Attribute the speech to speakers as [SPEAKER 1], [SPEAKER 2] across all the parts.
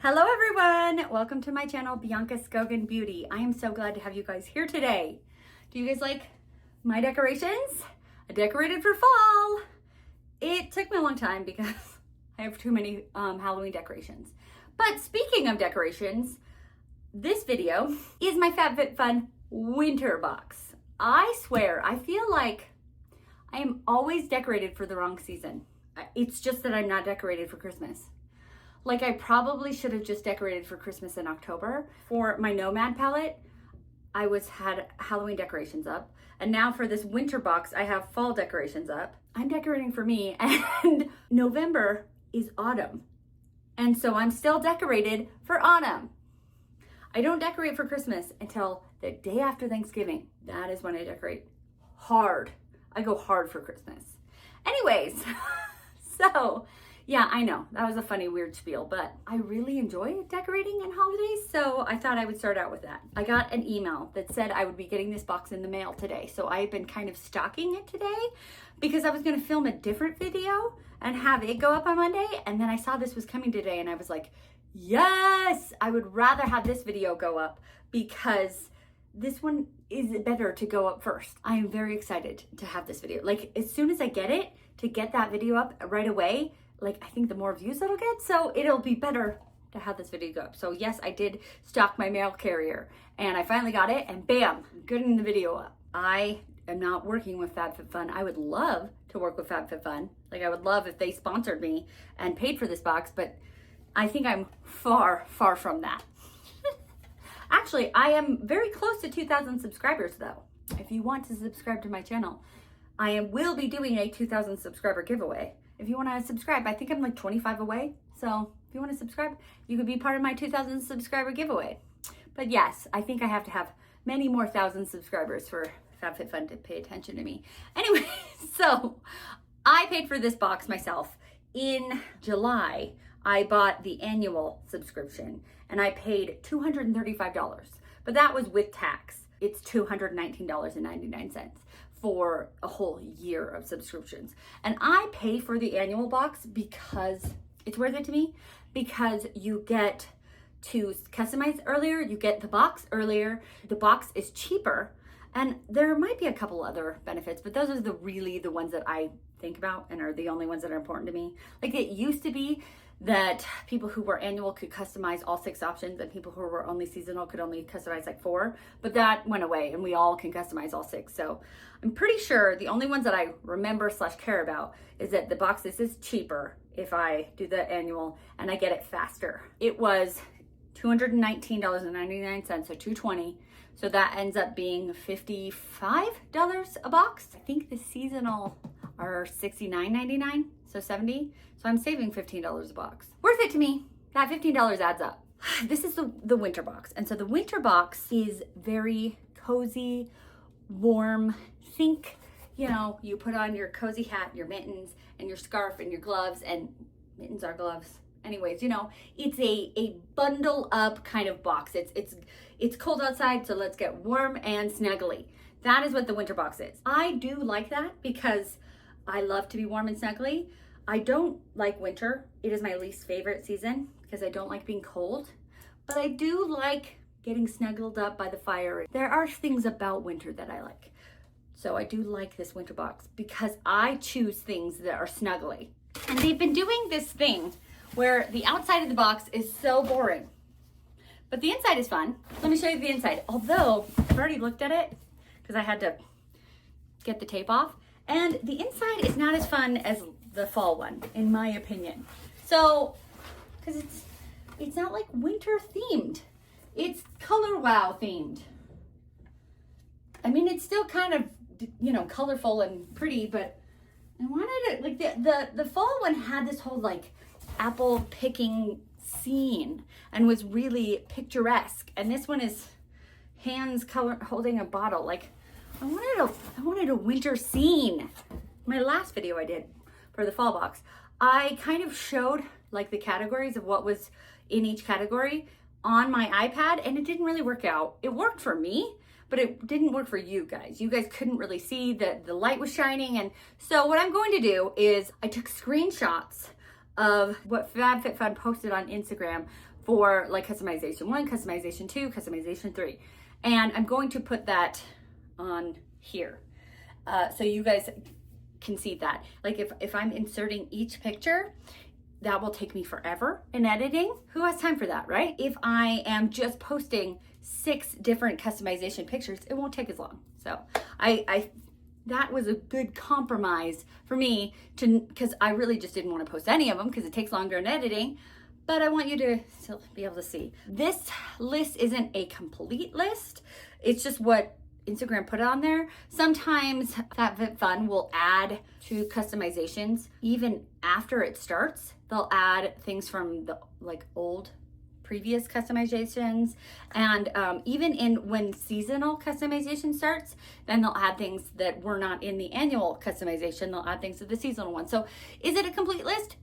[SPEAKER 1] Hello everyone! Welcome to my channel, Bianca Skogan Beauty. I am so glad to have you guys here today. Do you guys like my decorations? I decorated for fall. It took me a long time because I have too many Halloween decorations. But speaking of decorations, this video is my FabFitFun winter box. I swear, I feel like I am always decorated for the wrong season. It's just that I'm not decorated for Christmas. Like, I probably should have just decorated for Christmas in October. For my Nomad palette, I had Halloween decorations up. And now for this winter box, I have fall decorations up. I'm decorating for me, and November is autumn. And so I'm still decorated for autumn. I don't decorate for Christmas until the day after Thanksgiving. That is when I decorate hard. I go hard for Christmas. Anyways, so yeah, I know that was a funny, weird spiel, but I really enjoy decorating and holidays, so I thought I would start out with that. I got an email that said I would be getting this box in the mail today, so I've been kind of stocking it today because I was going to film a different video and have it go up on Monday, and then I saw this was coming today, and I was like, yes, I would rather have this video go up because this one is better to go up first. I am very excited to have this video. Like, as soon as I get it, to get that video up right away, like, I think the more views it'll get, so it'll be better to have this video go up. So yes, I did stock my mail carrier, and I finally got it, and bam, getting the video up. I am not working with FabFitFun. I would love to work with FabFitFun. Like, I would love if they sponsored me and paid for this box, but I think I'm far, far from that. Actually, I am very close to 2,000 subscribers though. If you want to subscribe to my channel, I will be doing a 2,000 subscriber giveaway. If you want to subscribe, I think I'm like 25 away. So if you want to subscribe, you could be part of my 2,000 subscriber giveaway. But yes, I think I have to have many more thousand subscribers for FabFitFun to pay attention to me. Anyway, so I paid for this box myself. In July, I bought the annual subscription and I paid $235, but that was with tax. It's $219.99 for a whole year of subscriptions. And I pay for the annual box because it's worth it to me, because you get to customize earlier, you get the box earlier, the box is cheaper, and there might be a couple other benefits, but those are the ones that I think about and are the only ones that are important to me. Like, it used to be that people who were annual could customize all 6 options and people who were only seasonal could only customize like 4, but that went away and we all can customize all 6. So I'm pretty sure the only ones that I remember / care about is that the box is cheaper if I do the annual and I get it faster. It was $219.99, so $220. So that ends up being $55 a box. I think the seasonal are $69.99, so $70. So I'm saving $15 a box. Worth it to me. That $15 adds up. This is the winter box. And so the winter box is very cozy, warm. Think, you know, you put on your cozy hat, your mittens, and your scarf, and your gloves, and mittens are gloves. Anyways, you know, it's a bundle up kind of box. It's cold outside, so let's get warm and snuggly. That is what the winter box is. I do like that because I love to be warm and snuggly. I don't like winter. It is my least favorite season because I don't like being cold, but I do like getting snuggled up by the fire. There are things about winter that I like. So I do like this winter box because I choose things that are snuggly. And they've been doing this thing where the outside of the box is so boring, but the inside is fun. Let me show you the inside. Although I've already looked at it because I had to get the tape off, and the inside is not as fun as the fall one, in my opinion. So, because it's not like winter themed. It's color wow themed. I mean, it's still kind of, you know, colorful and pretty, but I wanted it, like the fall one had this whole like apple picking scene and was really picturesque. And this one is hands holding a bottle. Like, I wanted a winter scene. My last video I did for the fall box, I kind of showed like the categories of what was in each category on my iPad, and it didn't really work out. It worked for me, but it didn't work for you guys. You guys couldn't really see that the light was shining. And so what I'm going to do is I took screenshots of what FabFitFun posted on Instagram for like customization 1, customization 2, customization 3. And I'm going to put that on here so you guys can see that. Like if I'm inserting each picture, that will take me forever in editing. Who has time for that, right? If I am just posting 6 different customization pictures, it won't take as long. So that was a good compromise for me because I really just didn't want to post any of them because it takes longer in editing, but I want you to still be able to see. This list isn't a complete list. It's just what Instagram put on there. Sometimes FabFitFun will add to customizations even after it starts. They'll add things from the like old previous customizations, and even when seasonal customization starts, then they'll add things that were not in the annual customization. They'll add things to the seasonal one. So is it a complete list?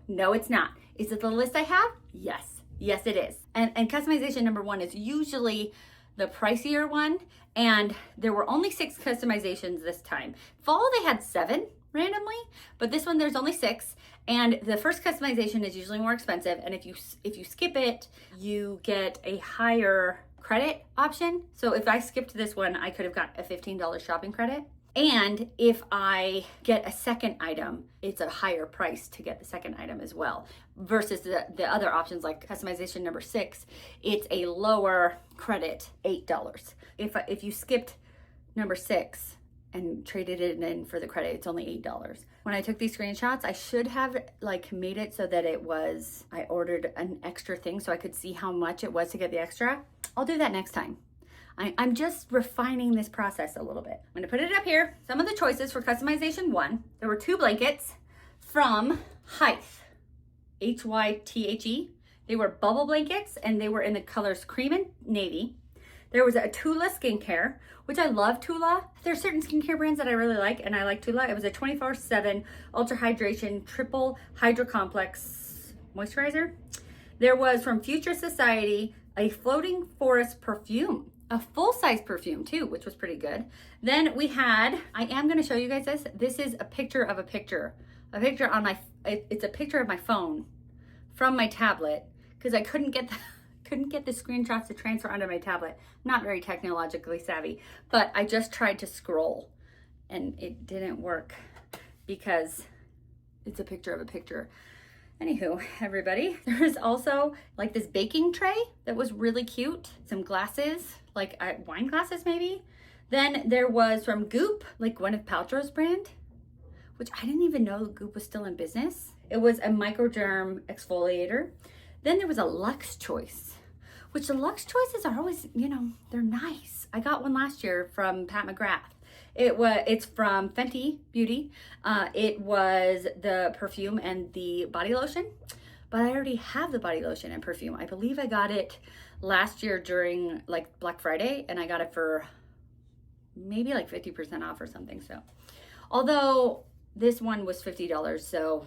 [SPEAKER 1] No, it's not. Is it the list I have? Yes, it is. And customization number 1 is usually the pricier one, and there were only 6 customizations this time. Fall they had 7 randomly, but this one there's only 6, and the first customization is usually more expensive, and if you skip it, you get a higher credit option. So if I skipped this one, I could have got a $15 shopping credit. And if I get a second item, it's a higher price to get the second item as well, versus the other options like customization number 6, it's a lower credit, $8. If you skipped number 6 and traded it in for the credit, it's only $8. When I took these screenshots, I should have like made it so that I ordered an extra thing so I could see how much it was to get the extra. I'll do that next time. I'm just refining this process a little bit. I'm gonna put it up here. Some of the choices for customization 1, there were 2 blankets from Hythe, Hythe. They were bubble blankets and they were in the colors cream and navy. There was a Tula skincare, which I love Tula. There's certain skincare brands that I really like, and I like Tula. It was a 24/7 ultra hydration triple hydro complex moisturizer. There was from Future Society a floating forest perfume, a full-size perfume too, which was pretty good. Then we had, I am going to show you guys this. This is a picture of a picture on my, it's a picture of my phone from my tablet because I couldn't get the screenshots to transfer onto my tablet. Not very technologically savvy, but I just tried to scroll and it didn't work because it's a picture of a picture. Anywho, everybody, there's also like this baking tray that was really cute. Some glasses, like wine glasses maybe. Then there was from Goop, like Gwyneth Paltrow's brand, which I didn't even know Goop was still in business. It was a microderm exfoliator. Then there was a Luxe Choice, which the Luxe Choices are always, they're nice. I got one last year from Pat McGrath. It's from Fenty Beauty. It was the perfume and the body lotion, but I already have the body lotion and perfume. I believe I got it last year during like Black Friday, and I got it for maybe like 50% off or something. So, although this one was $50, so,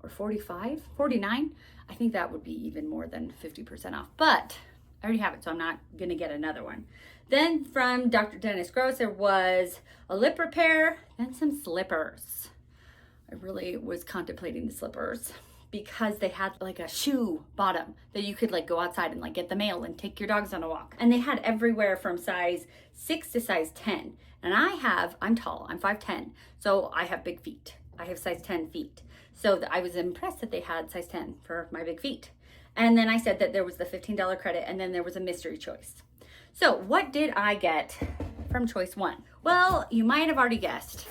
[SPEAKER 1] or $45, $49, I think that would be even more than 50% off, but I already have it, so I'm not gonna get another one. Then from Dr. Dennis Gross, there was a lip repair and some slippers. I really was contemplating the slippers because they had like a shoe bottom that you could like go outside and like get the mail and take your dogs on a walk. And they had everywhere from size 6 to size 10. And I'm tall, I'm 5'10", so I have big feet. I have size 10 feet. So I was impressed that they had size 10 for my big feet. And then I said that there was the $15 credit, and then there was a mystery choice. So what did I get from choice 1? Well, you might have already guessed.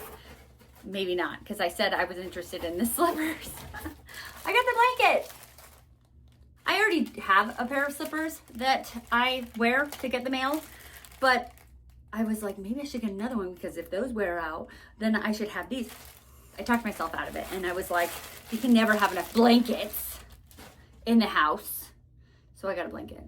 [SPEAKER 1] Maybe not, because I said I was interested in the slippers. I got the blanket. I already have a pair of slippers that I wear to get the mail, but I was like, maybe I should get another one because if those wear out, then I should have these. I talked myself out of it, and I was like, you can never have enough blankets in the house. So I got a blanket.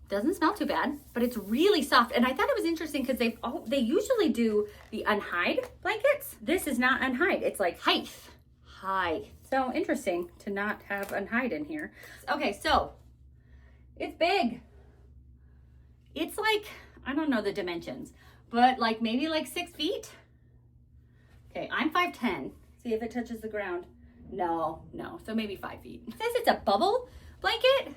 [SPEAKER 1] Doesn't smell too bad, but it's really soft. And I thought it was interesting because they usually do the UnHide blankets. This is not UnHide. It's like Hythe. So interesting to not have UnHide in here. Okay, so it's big. It's like, I don't know the dimensions, but like maybe like 6 feet. Okay, I'm 5'10". See if it touches the ground. No. So maybe 5 feet. It says it's a bubble blanket.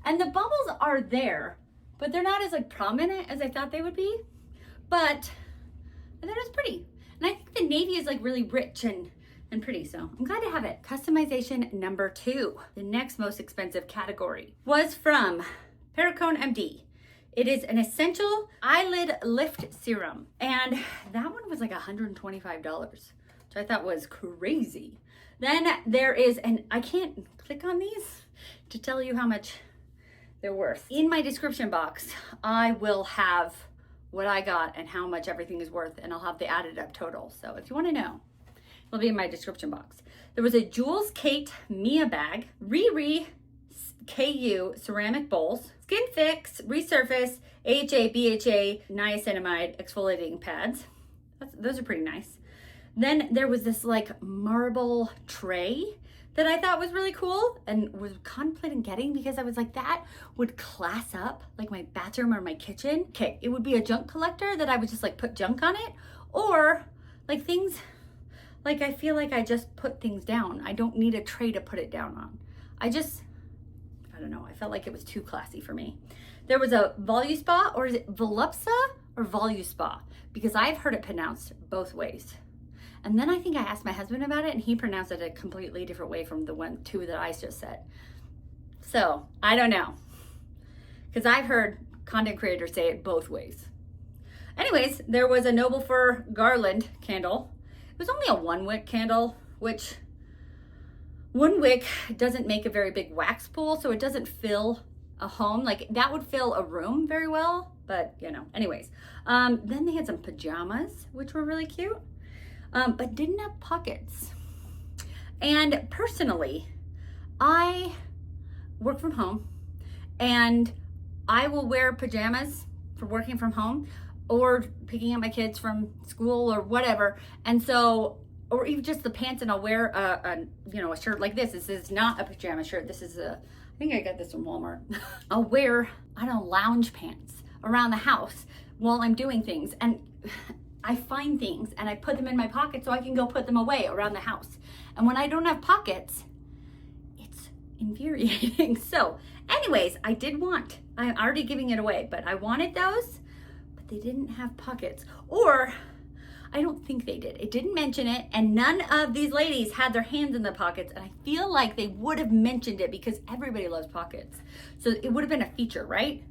[SPEAKER 1] And the bubbles are there, but they're not as like prominent as I thought they would be. But I thought it was pretty. And I think the navy is like really rich and pretty, so I'm glad to have it. Customization number 2, the next most expensive category, was from Perricone MD. It is an essential eyelid lift serum, and that one was like $125, which I thought was crazy. Then there is I can't click on these to tell you how much they're worth. In my description box, I will have what I got and how much everything is worth, and I'll have the added up total. So if you want to know, it'll be in my description box. There was a Jules Kate Mia bag, Riri KU ceramic bowls, Skin Fix Resurface AHA BHA niacinamide exfoliating pads. Those are pretty nice. Then there was this like marble tray that I thought was really cool and was contemplating getting because I was like, that would class up like my bathroom or my kitchen. Okay, it would be a junk collector that I would just like put junk on it, or like things like I feel like I just put things down. I don't need a tray to put it down on. I don't know, I felt like it was too classy for me. There was a Voluspa, or is it Volupsa or Voluspa? Because I've heard it pronounced both ways. And then I think I asked my husband about it and he pronounced it a completely different way from the two that I just said. So I don't know, because I've heard content creators say it both ways. Anyways, there was a Noble Fur Garland candle. It was only a 1-wick candle, which 1 wick doesn't make a very big wax pool, so it doesn't fill a home. Like that would fill a room very well, but you know, anyways. Then they had some pajamas, which were really cute, but didn't have pockets. And personally, I work from home and I will wear pajamas for working from home or picking up my kids from school or whatever. And so, or even just the pants, and I'll wear a shirt like this. This is not a pajama shirt. This is I think I got this from Walmart. I'll wear, I don't know, lounge pants around the house while I'm doing things. And I find things and I put them in my pocket so I can go put them away around the house. And when I don't have pockets, it's infuriating. So anyways, I'm already giving it away, but I wanted those, but they didn't have pockets. Or I don't think they did. It didn't mention it, and none of these ladies had their hands in their pockets, and I feel like they would have mentioned it because everybody loves pockets. So it would have been a feature, right?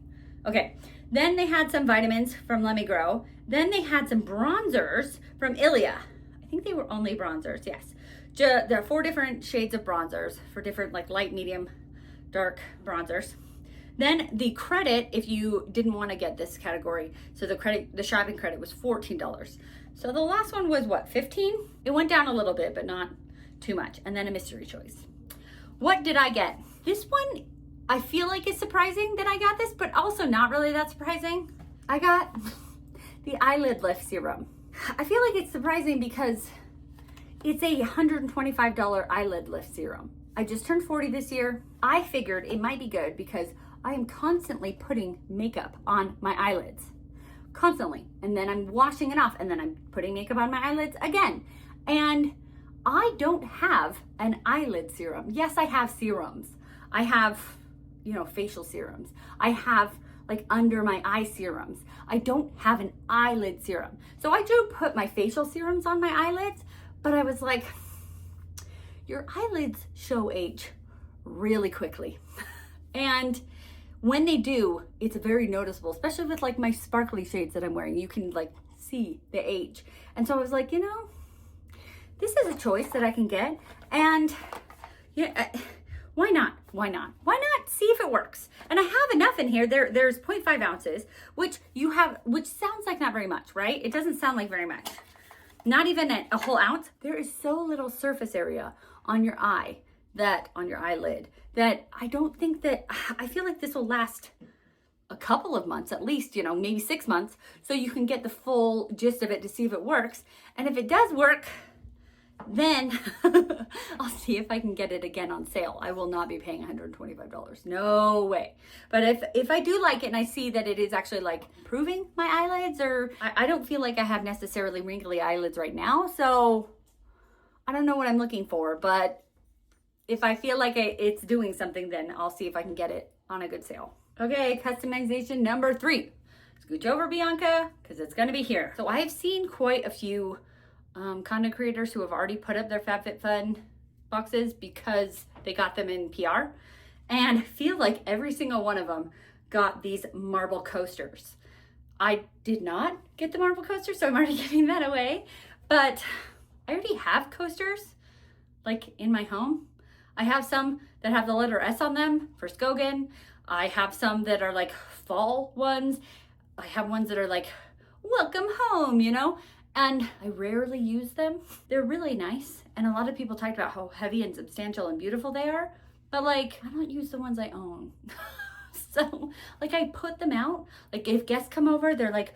[SPEAKER 1] Okay, then they had some vitamins from Let Me Grow. Then they had some bronzers from Ilia. I think they were only bronzers, yes. There are 4 different shades of bronzers for different like light, medium, dark bronzers. Then the credit, if you didn't want to get this category, so the shopping credit was $14. So the last one was what, 15? It went down a little bit, but not too much. And then a mystery choice. What did I get? This one, I feel like it's surprising that I got this, but also not really that surprising. I got the Eyelid Lift Serum. I feel like it's surprising because it's a $125 eyelid lift serum. I just turned 40 this year. I figured it might be good because I am constantly putting makeup on my eyelids. Constantly. And then I'm washing it off and then I'm putting makeup on my eyelids again. And I don't have an eyelid serum. Yes, I have serums. I have, facial serums. I have like under my eye serums. I don't have an eyelid serum. So I do put my facial serums on my eyelids, but I was like, your eyelids show age really quickly. And when they do, it's very noticeable, especially with like my sparkly shades that I'm wearing. You can like see the age. And so I was like, this is a choice that I can get. And why not? Why not? Why not see if it works? And I have enough in here. There's 0.5 ounces, which sounds like not very much, right? It doesn't sound like very much. Not even a whole ounce. There is so little surface area on your eye, on your eyelid, that I don't think that, I feel like this will last a couple of months at least, maybe 6 months, so you can get the full gist of it to see if it works. And if it does work, then I'll see if I can get it again on sale. I will not be paying $125. No way. But if I do like it and I see that it is actually like improving my eyelids, or I don't feel like I have necessarily wrinkly eyelids right now, so I don't know what I'm looking for. But if I feel like it's doing something, then I'll see if I can get it on a good sale. Okay, customization number 3. Scooch over, Bianca, because it's going to be here. So I've seen quite a few content creators who have already put up their FabFitFun boxes because they got them in PR, and I feel like every single one of them got these marble coasters. I did not get the marble coaster, so I'm already giving that away, but I already have coasters like in my home. I have some that have the letter S on them for Skogan. I have some that are like fall ones. I have ones that are like, welcome home, you know, and I rarely use them. They're really nice. And a lot of people talked about how heavy and substantial and beautiful they are, but like, I don't use the ones I own. So like I put them out, like if guests come over, they're like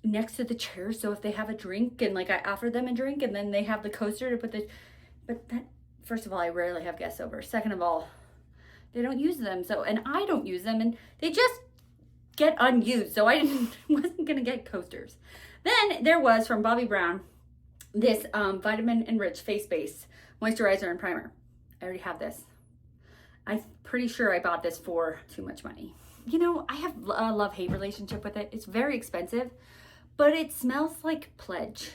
[SPEAKER 1] next to the chair. So if they have a drink and like I offer them a drink and then they have the coaster to put the, but that, first of all, I rarely have guests over. Second of all, they don't use them. So, and I don't use them and they just get unused. So wasn't gonna get coasters. Then there was from Bobbi Brown, this vitamin enriched face base moisturizer and primer. I already have this. I'm pretty sure I bought this for too much money. You know, I have a love-hate relationship with it. It's very expensive, but it smells like Pledge.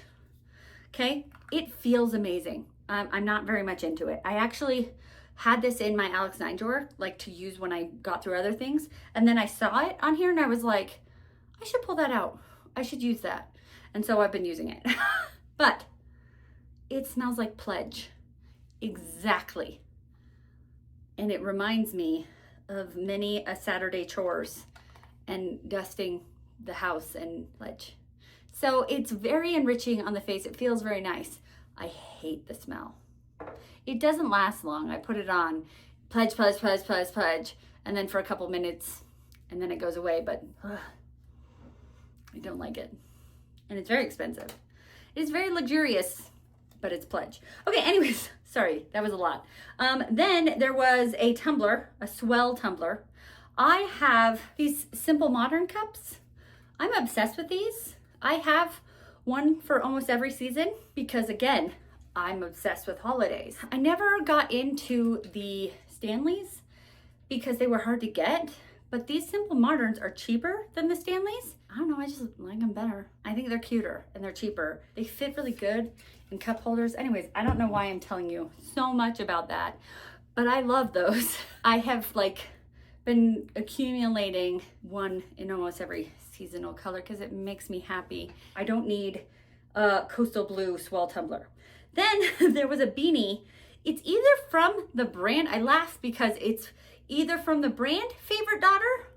[SPEAKER 1] Okay, it feels amazing. I'm not very much into it. I actually had this in my Alex 9 drawer, like to use when I got through other things. And then I saw it on here and I was like, I should pull that out. I should use that. And so I've been using it. But it smells like Pledge. Exactly. And it reminds me of many a Saturday chores and dusting the house and Pledge. So it's very enriching on the face. It feels very nice. I hate the smell. It doesn't last long. I put it on, Pledge, Pledge, Pledge, Pledge, Pledge, and then for a couple minutes, and then it goes away, but I don't like it. And it's very expensive. It's very luxurious, but it's Pledge. Okay, anyways, sorry, that was a lot. Then there was a tumbler, a Swell tumbler. I have these Simple Modern cups. I'm obsessed with these. I have one for almost every season because, again, I'm obsessed with holidays. I never got into the Stanleys because they were hard to get, but these Simple Moderns are cheaper than the Stanleys. I don't know, I just like them better. I think they're cuter and they're cheaper. They fit really good in cup holders. Anyways, I don't know why I'm telling you so much about that, but I love those. I have like been accumulating one in almost every seasonal color because it makes me happy. I don't need a coastal blue Swell tumbler. Then there was a beanie. It's either from the brand, I laugh because it's either from the brand Favorite Daughter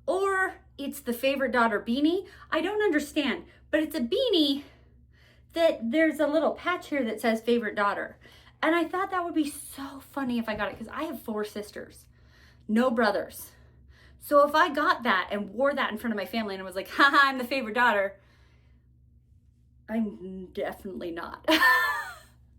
[SPEAKER 1] or it's the Favorite Daughter beanie. I don't understand, but it's a beanie that there's a little patch here that says Favorite Daughter. And I thought that would be so funny if I got it because I have 4 sisters, no brothers. So if I got that and wore that in front of my family and I was like, haha, I'm the favorite daughter, I'm definitely not.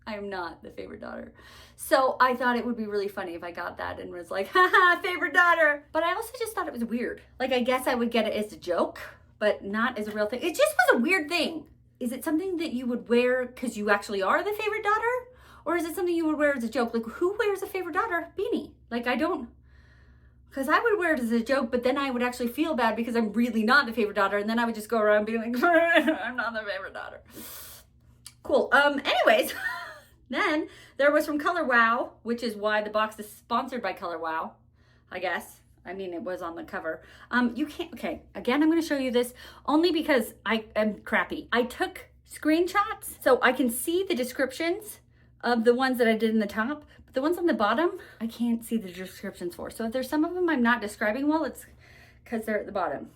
[SPEAKER 1] I'm not the favorite daughter. So I thought it would be really funny if I got that and was like, haha, favorite daughter. But I also just thought it was weird. Like, I guess I would get it as a joke, but not as a real thing. It just was a weird thing. Is it something that you would wear because you actually are the favorite daughter? Or is it something you would wear as a joke? Like, who wears a favorite daughter beanie? Like, I don't, because I would wear it as a joke, but then I would actually feel bad because I'm really not the favorite daughter. And then I would just go around being like, I'm not the favorite daughter. Cool. Anyways, then there was from Color Wow, which is why the box is sponsored by Color Wow, I guess. I mean, it was on the cover. You can't, okay, again, I'm going to show you this only because I am crappy. I took screenshots so I can see the descriptions of the ones that I did in the top, but the ones on the bottom, I can't see the descriptions for. So if there's some of them I'm not describing well, it's because they're at the bottom.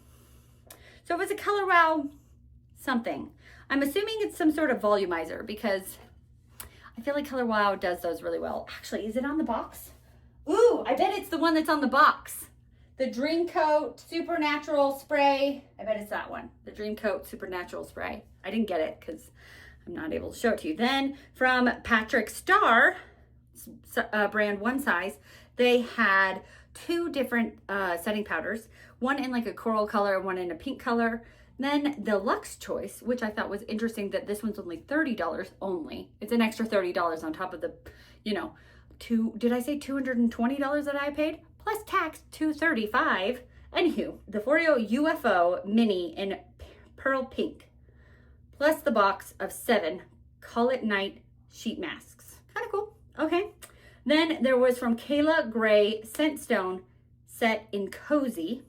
[SPEAKER 1] So if it's a Color Wow something, I'm assuming it's some sort of volumizer because I feel like Color Wow does those really well. Actually, is it on the box? Ooh, I bet it's the one that's on the box. The Dream Coat Supernatural Spray. I bet it's that one. The Dream Coat Supernatural Spray. I didn't get it because I'm not able to show it to you. Then from Patrick Star, brand One Size, they had 2 different setting powders. One in like a coral color, one in a pink color. Then the Luxe Choice, which I thought was interesting that this one's only $30 only. It's an extra $30 on top of the, you know, did I say $220 that I paid? plus tax $235. Anywho, the Foreo UFO Mini in Pearl Pink, plus the box of 7 Call It Night sheet masks. Kind of cool. Okay. Then there was from Cayla Gray Scentstone set in Cozy.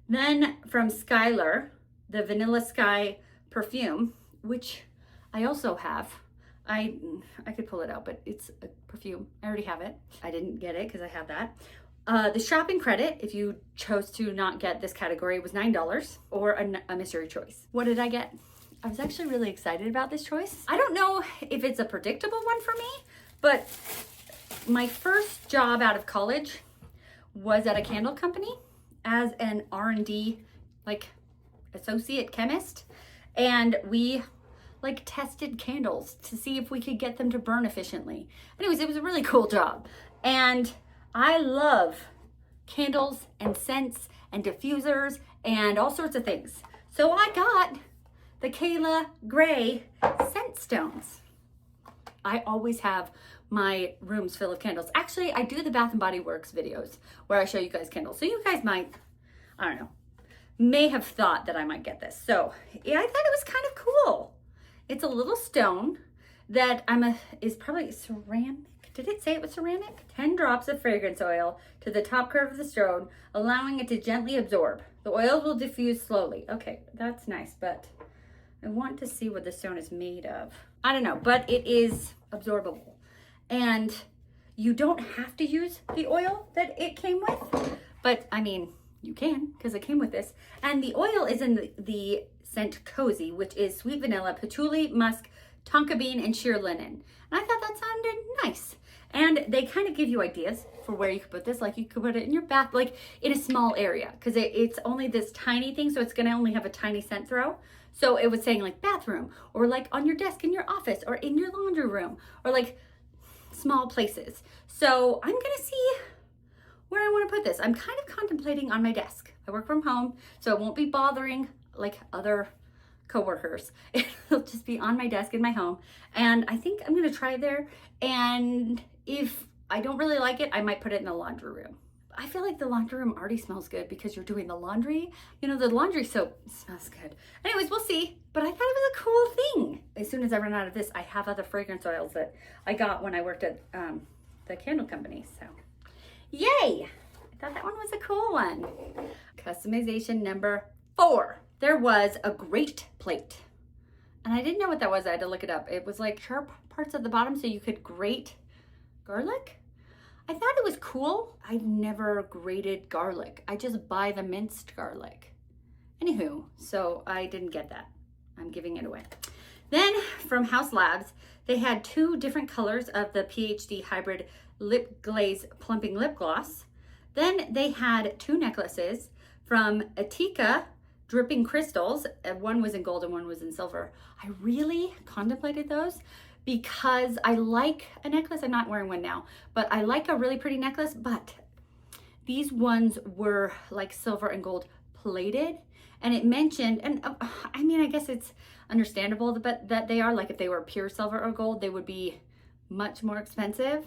[SPEAKER 1] Then from Skylar, the Vanilla Sky perfume, which I also have. I could pull it out, but it's a perfume. I already have it. I didn't get it because I have that. The shopping credit, if you chose to not get this category, was $9 or a mystery choice. What did I get? I was actually really excited about this choice. I don't know if it's a predictable one for me, but my first job out of college was at a candle company as an R&D like associate chemist, and we like tested candles to see if we could get them to burn efficiently. Anyways, it was a really cool job, and I love candles and scents and diffusers and all sorts of things. So I got the Cayla Gray Scentstones. I always have my rooms full of candles. Actually, I do the Bath & Body Works videos where I show you guys candles. So you guys might, I don't know, may have thought that I might get this. So yeah, I thought it was kind of cool. It's a little stone that is probably ceramic. Did it say it was ceramic? 10 drops of fragrance oil to the top curve of the stone, allowing it to gently absorb. The oil will diffuse slowly. Okay, that's nice, but I want to see what the stone is made of. I don't know, but it is absorbable. And you don't have to use the oil that it came with, but I mean, you can because it came with this. And the oil is in the scent Cozy, which is sweet vanilla, patchouli, musk, tonka bean, and sheer linen. And I thought that sounded nice. And they kind of give you ideas for where you could put this. Like you could put it in your bath, like in a small area, because it's only this tiny thing, so it's gonna only have a tiny scent throw. So it was saying like bathroom, or like on your desk in your office, or in your laundry room, or like small places. So I'm gonna see where I want to put this. I'm kind of contemplating on my desk. I work from home, so it won't be bothering like other coworkers. It'll just be on my desk in my home. And I think I'm gonna try it there. And if I don't really like it, I might put it in the laundry room. I feel like the laundry room already smells good because you're doing the laundry. You know, the laundry soap smells good. Anyways, we'll see. But I thought it was a cool thing. As soon as I run out of this, I have other fragrance oils that I got when I worked at the candle company. So, yay! I thought that one was a cool one. Customization number 4. There was a grate plate. And I didn't know what that was. I had to look it up. It was like sharp parts at the bottom so you could grate garlic. I thought it was cool. I've never grated garlic. I just buy the minced garlic. Anywho, so I didn't get that. I'm giving it away. Then from Haus Labs, they had 2 different colors of the PhD Hybrid Lip Glaze Plumping Lip Gloss. Then they had 2 necklaces from Atika Dripping Crystals. One was in gold and one was in silver. I really contemplated those because I like a necklace. I'm not wearing one now, but I like a really pretty necklace, but these ones were like silver and gold plated. And it mentioned, and I mean, I guess it's understandable that they are, like if they were pure silver or gold, they would be much more expensive.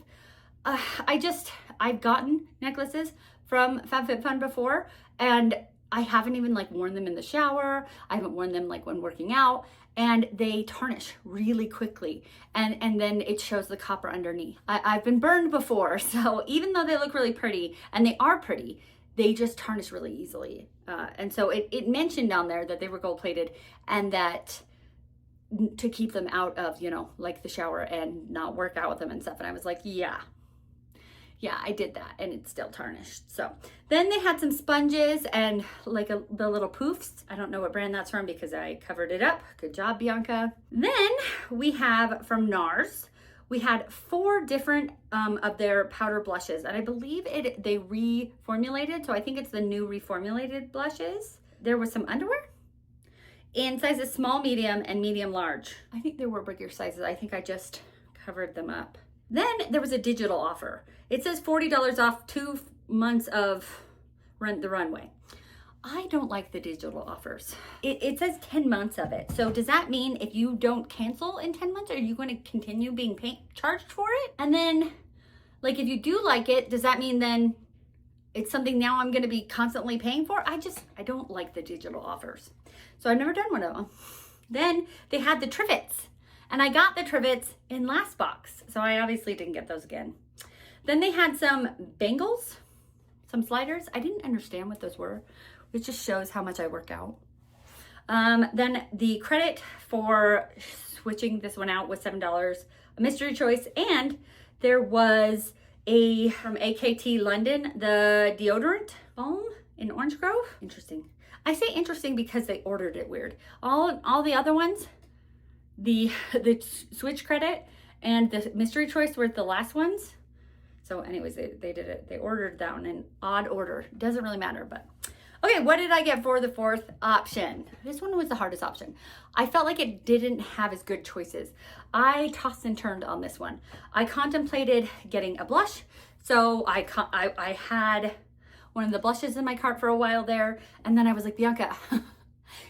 [SPEAKER 1] I've gotten necklaces from FabFitFun before, and I haven't even like worn them in the shower. I haven't worn them like when working out, and they tarnish really quickly. And then it shows the copper underneath. I've been burned before, so even though they look really pretty, and they are pretty, they just tarnish really easily. And so it mentioned down there that they were gold plated and that to keep them out of, you know, like the shower and not work out with them and stuff. And I was like, yeah, I did that and it's still tarnished. So then they had some sponges and like the little poofs. I don't know what brand that's from because I covered it up. Good job, Bianca. Then we have from NARS, we had 4 different of their powder blushes, and I believe they reformulated, so I think it's the new reformulated blushes. There was some underwear in sizes small, medium, and medium large. I think there were bigger sizes. I think I just covered them up. Then there was a digital offer. It says $40 off 2 months of Rent the Runway. I don't like the digital offers. It says 10 months of it. So does that mean if you don't cancel in 10 months, are you going to continue being charged for it? And then, like, if you do like it, does that mean then it's something now I'm going to be constantly paying for. I don't like the digital offers. So I've never done one of them. Then they had the trivets, and I got the trivets in last box. So I obviously didn't get those again. Then they had some bangles, some sliders. I didn't understand what those were. It just shows how much I work out. Then the credit for switching this one out was $7, a mystery choice, and there was from AKT London, the deodorant foam in Orange Grove. Interesting. I say interesting because they ordered it weird. All the other ones, the switch credit and the mystery choice were the last ones. So anyways, they did it. They ordered that one in odd order. Doesn't really matter, but. Okay, what did I get for the fourth option? This one was the hardest option. I felt like it didn't have as good choices. I tossed and turned on this one. I contemplated getting a blush. So I had one of the blushes in my cart for a while there. And then I was like, Bianca,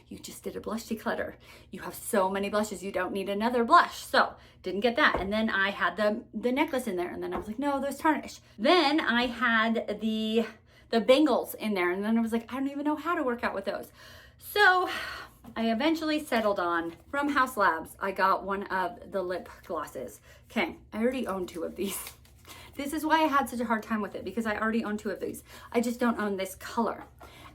[SPEAKER 1] you just did a blush declutter. You have so many blushes, you don't need another blush. So didn't get that. And then I had the necklace in there. And then I was like, no, those tarnish. Then I had the bangles in there. And then I was like, I don't even know how to work out with those. So I eventually settled on, from Haus Labs, I got one of the lip glosses. Okay, I already own 2 of these. This is why I had such a hard time with it, because I already own 2 of these. I just don't own this color.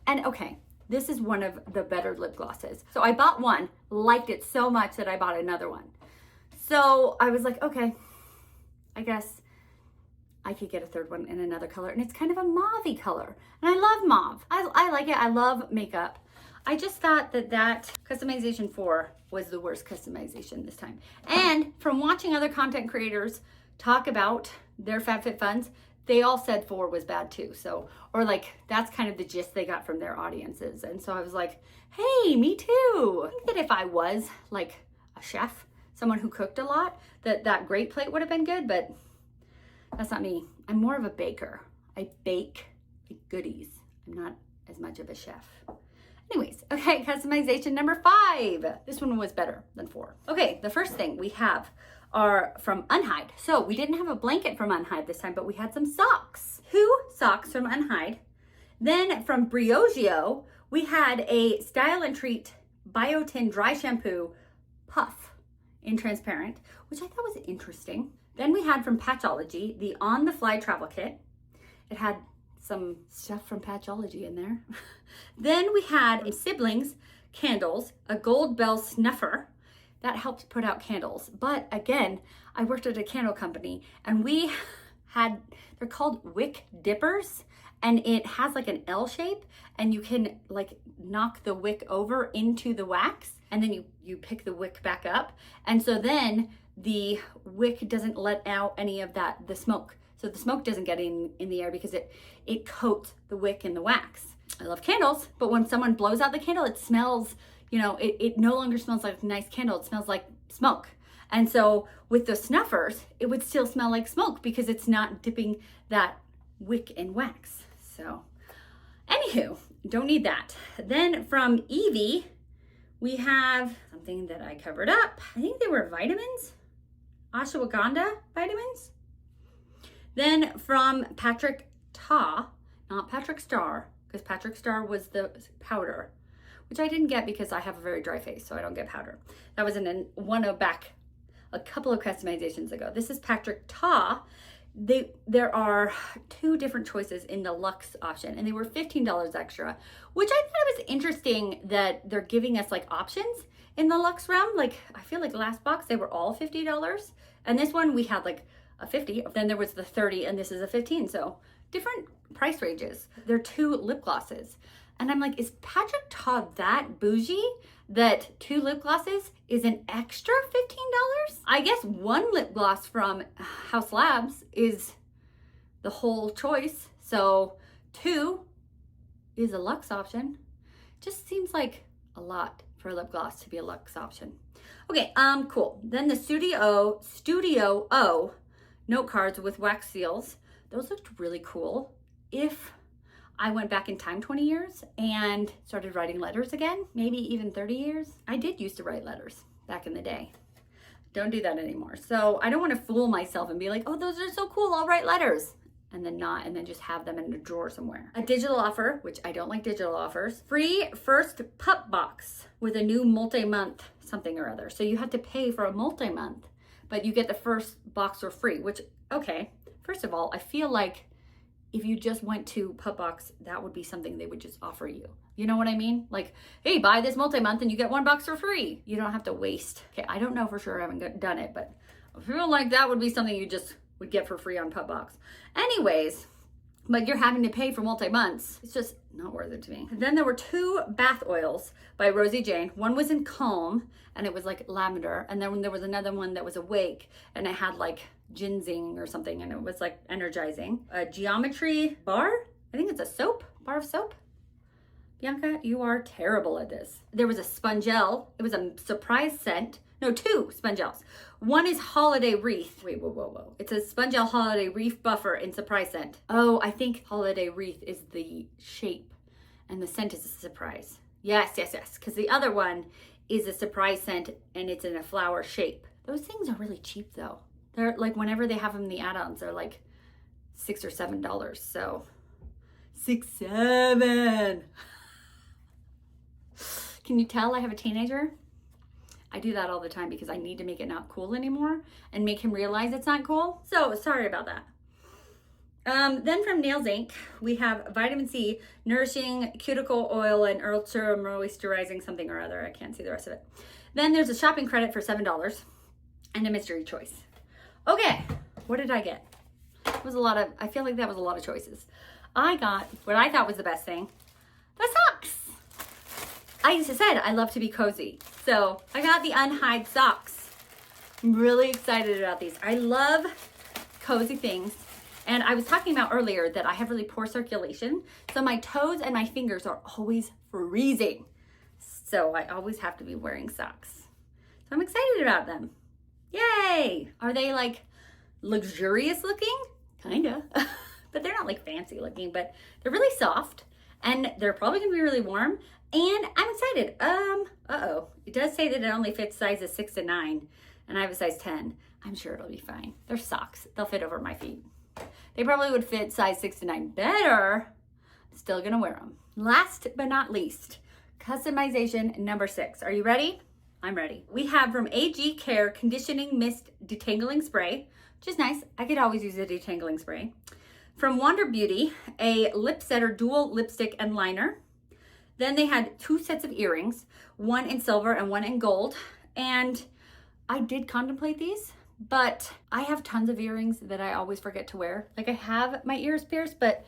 [SPEAKER 1] And okay, this is one of the better lip glosses. So I bought one, liked it so much that I bought another one. So I was like, okay, I guess I could get a third one in another color, and it's kind of a mauve-y color. And I love mauve. I like it. I love makeup. I just thought that customization 4 was the worst customization this time. And from watching other content creators talk about their FabFitFuns, they all said 4 was bad too. So, or like, that's kind of the gist they got from their audiences. And so I was like, hey, me too. I think that if I was like a chef, someone who cooked a lot, that great plate would have been good, but that's not me. I'm more of a baker. I bake goodies. I'm not as much of a chef. Anyways, okay, customization number 5. This one was better than 4. Okay, the first thing we have are from UnHide. So we didn't have a blanket from UnHide this time, but we had some socks. 2 socks from UnHide. Then from Briogeo, we had a Style and Treat Biotin Dry Shampoo Puff in transparent, which I thought was interesting. Then we had from Patchology, the On the Fly Travel Kit. It had some stuff from Patchology in there. Then we had Siblings candles, a Gold Bell snuffer that helped put out candles. But again, I worked at a candle company, and we had, they're called wick dippers, and it has like an L shape, and you can like knock the wick over into the wax, and then you pick the wick back up. And so then the wick doesn't let out any of the smoke. So the smoke doesn't get in the air because it coats the wick in the wax. I love candles, but when someone blows out the candle, it smells, you know, it no longer smells like a nice candle. It smells like smoke. And so with the snuffers, it would still smell like smoke because it's not dipping that wick in wax. So anywho, don't need that. Then from Evie, we have something that I covered up. I think they were vitamins. Ashwagandha vitamins. Then from Patrick Ta, not Patrick Star, because Patrick Star was the powder, which I didn't get because I have a very dry face, so I don't get powder. That was in one of back a couple of customizations ago. This is Patrick Ta. There are 2 different choices in the Luxe option, and they were $15 extra, which I thought was interesting that they're giving us like options in the Luxe realm. Like, I feel like last box, they were all $50. And this one we had like a 50, then there was the 30, and this is a 15. So different price ranges. They're 2 lip glosses. And I'm like, is Patrick Ta that bougie that 2 lip glosses is an extra $15? I guess 1 lip gloss from Haus Labs is the whole choice. So 2 is a Luxe option. Just seems like a lot for a lip gloss to be a Luxe option. Okay, cool. Then the Studio O note cards with wax seals. Those looked really cool. If I went back in time 20 years and started writing letters again, maybe even 30 years. I did used to write letters back in the day. Don't do that anymore. So I don't want to fool myself and be like, oh, those are so cool, I'll write letters. and then not, and then just have them in a drawer somewhere. A digital offer, which I don't like digital offers. Free first pup box with a new multi-month something or other. So you have to pay for a multi-month, but you get the first box for free, which, okay. First of all, I feel like if you just went to pup box, that would be something they would just offer you. You know what I mean? Like, hey, buy this multi-month and you get 1 box for free. You don't have to waste. Okay, I don't know for sure. I haven't done it, but I feel like that would be something you just would get for free on pup box. Anyways, but you're having to pay for multi-months. It's just not worth it to me. And then there were 2 bath oils by Rosie Jane. One was in Calm, and it was like lavender. And then there was another one that was Awake, and it had like ginseng or something, and it was like energizing. A geometry bar. I think it's a soap, bar of soap. Bianca, you are terrible at this. There was a spongel. It was a surprise scent. No, 2 spongels. One is Holiday Wreath. Wait, whoa. It's a spongel Holiday Wreath Buffer in surprise scent. Oh, I think Holiday Wreath is the shape and the scent is a surprise. Yes, because the other one is a surprise scent and it's in a flower shape. Those things are really cheap though. They're like, whenever they have them in the add-ons, they're like $6 or $7. So 6, 7. Can you tell I have a teenager? I do that all the time because I need to make it not cool anymore and make him realize it's not cool. So sorry about that. Then from Nails Inc., we have Vitamin C, Nourishing Cuticle Oil, and Ultra Moisturizing something or other. I can't see the rest of it. Then there's a shopping credit for $7 and a mystery choice. Okay, what did I get? It was a lot of, I feel like that was a lot of choices. I got what I thought was the best thing, the socks. I said I love to be cozy. So I got the UnHide socks. I'm really excited about these. I love cozy things. And I was talking about earlier that I have really poor circulation. So my toes and my fingers are always freezing. So I always have to be wearing socks. So I'm excited about them. Yay! Are they like luxurious looking? Kinda. But they're not like fancy looking, but they're really soft. And they're probably gonna be really warm. And I'm excited. Uh-oh. It does say that it only fits sizes 6 to 9, and I have a size 10. I'm sure it'll be fine. They're socks. They'll fit over my feet. They probably would fit size 6 to 9 better. I'm still gonna wear them. Last but not least, customization number 6. Are you ready? I'm ready. We have from AG Care Conditioning Mist Detangling Spray, which is nice. I could always use a detangling spray. From Wander Beauty, a Lip Setter Dual Lipstick and Liner. Then they had 2 sets of earrings, one in silver and one in gold. And I did contemplate these, but I have tons of earrings that I always forget to wear. Like I have my ears pierced, but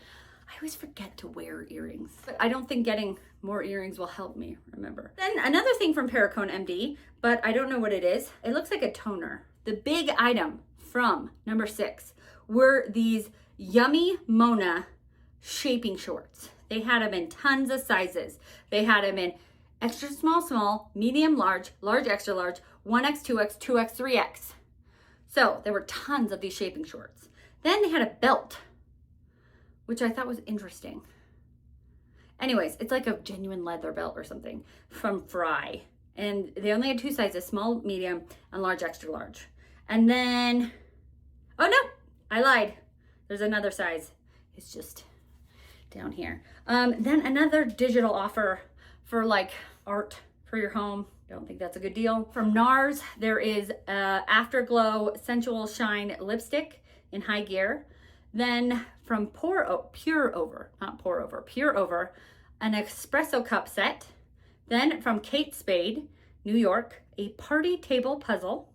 [SPEAKER 1] I always forget to wear earrings. But I don't think getting more earrings will help me remember. Then another thing from Perricone MD, but I don't know what it is. It looks like a toner. The big item from number 6 were these Yummy Mona shaping shorts. They had them in tons of sizes. They had them in extra small, medium, large, large, extra large, 1X, 2X, 2X, 3X. So there were tons of these shaping shorts. Then they had a belt, which I thought was interesting. Anyways, it's like a genuine leather belt or something from Fry. And they only had 2 sizes, small, medium, and large, extra large. And then, oh no, I lied. There's another size. It's just down here. Then another digital offer for like art for your home. Don't think that's a good deal. From NARS, there is Afterglow Sensual Shine Lipstick in high gear. Then from Pure Over, an espresso cup set. Then from Kate Spade, New York, a party table puzzle.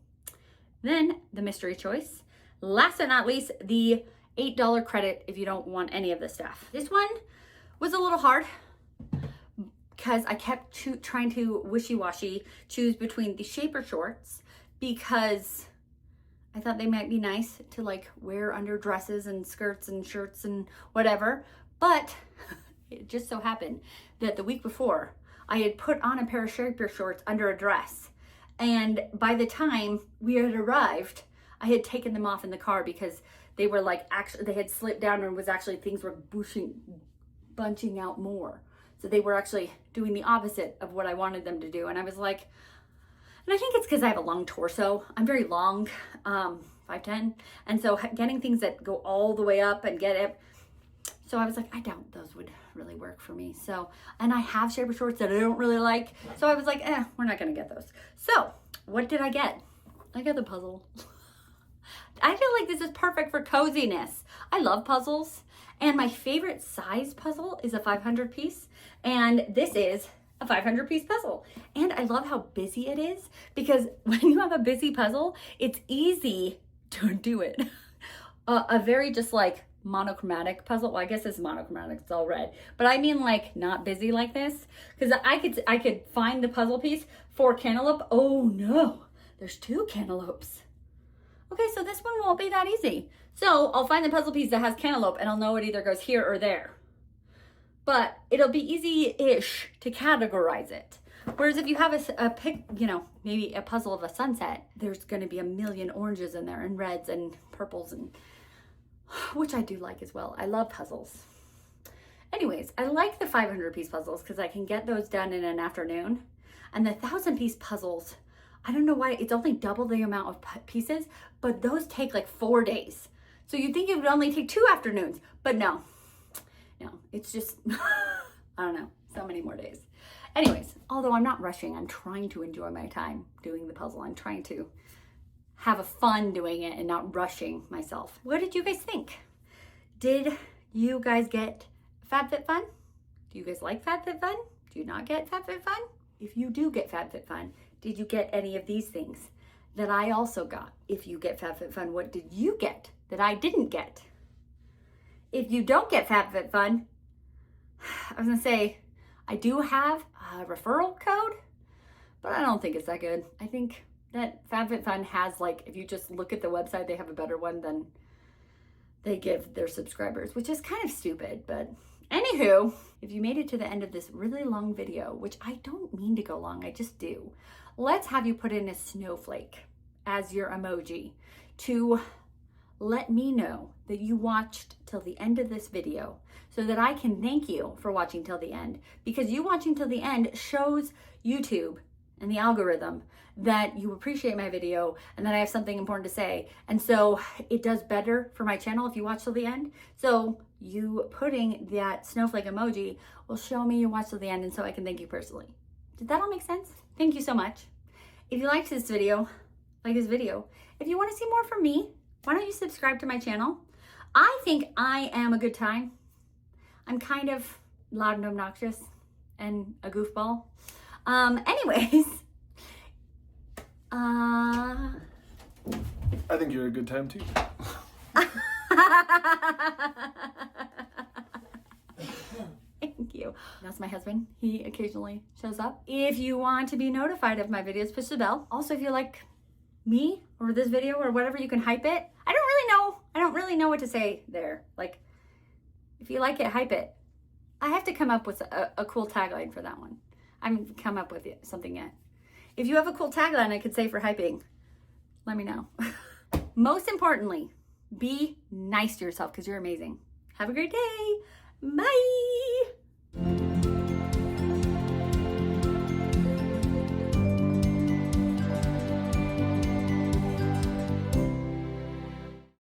[SPEAKER 1] Then the mystery choice. Last but not least, the $8 credit if you don't want any of the stuff. This one was a little hard because I kept trying to wishy-washy choose between the shaper shorts because I thought they might be nice to like wear under dresses and skirts and shirts and whatever. But it just so happened that the week before I had put on a pair of shaper shorts under a dress. And by the time we had arrived, I had taken them off in the car because they were like, actually, they had slipped down and was actually, things were bunching out more. So they were actually doing the opposite of what I wanted them to do. And I was like, And I think it's because I have a long torso. I'm very long, 5'10", and so getting things that go all the way up and get it. So I was like, I doubt those would really work for me. So, and I have shaper shorts that I don't really like. So I was like, we're not gonna get those. So what did I get? I got the puzzle. I feel like this is perfect for coziness. I love puzzles. And my favorite size puzzle is a 500 piece. And this is a 500 piece puzzle. And I love how busy it is, because when you have a busy puzzle, it's easy to do it. A very just like monochromatic puzzle. Well, I guess it's monochromatic, it's all red. But I mean like not busy like this. Because I could find the puzzle piece for cantaloupe. Oh no, there's 2 cantaloupes. Okay, so this one won't be that easy. So I'll find the puzzle piece that has cantaloupe and I'll know it either goes here or there. But it'll be easy-ish to categorize it. Whereas if you have a pick, you know, maybe a puzzle of a sunset, there's gonna be a million oranges in there and reds and purples, and which I do like as well. I love puzzles. Anyways, I like the 500 piece puzzles because I can get those done in an afternoon. And the 1,000 piece puzzles, I don't know why, it's only double the amount of pieces, but those take like 4 days. So you'd think it would only take 2 afternoons, but no, it's just, I don't know, so many more days. Anyways, although I'm not rushing, I'm trying to enjoy my time doing the puzzle. I'm trying to have a fun doing it and not rushing myself. What did you guys think? Did you guys get FabFitFun? Do you guys like FabFitFun? Do you not get FabFitFun? If you do get FabFitFun, did you get any of these things that I also got? If you get FabFitFun, what did you get that I didn't get? If you don't get FabFitFun, I was gonna say, I do have a referral code, but I don't think it's that good. I think that FabFitFun has, like, if you just look at the website, they have a better one than they give their subscribers, which is kind of stupid. But anywho, if you made it to the end of this really long video, which I don't mean to go long, I just do, let's have you put in a snowflake as your emoji to let me know that you watched till the end of this video, so that I can thank you for watching till the end, because you watching till the end shows YouTube and the algorithm that you appreciate my video and that I have something important to say. And so it does better for my channel if you watch till the end. So you putting that snowflake emoji will show me you watched till the end, and so I can thank you personally. Did that all make sense? Thank you so much. If you liked this video, if you want to see more from me, why don't you subscribe to my channel? I think I am a good time. I'm kind of loud and obnoxious and a goofball. Anyways,
[SPEAKER 2] I think you're a good time too.
[SPEAKER 1] Thank you. That's my husband. He occasionally shows up. If you want to be notified of my videos, push the bell. Also, if you like me or this video or whatever, you can hype it. I don't really know what to say there. Like, if you like it, hype it. I have to come up with a cool tagline for that one. I haven't come up with something yet. If you have a cool tagline I could say for hyping, let me know. Most importantly, be nice to yourself because you're amazing. Have a great day. Bye.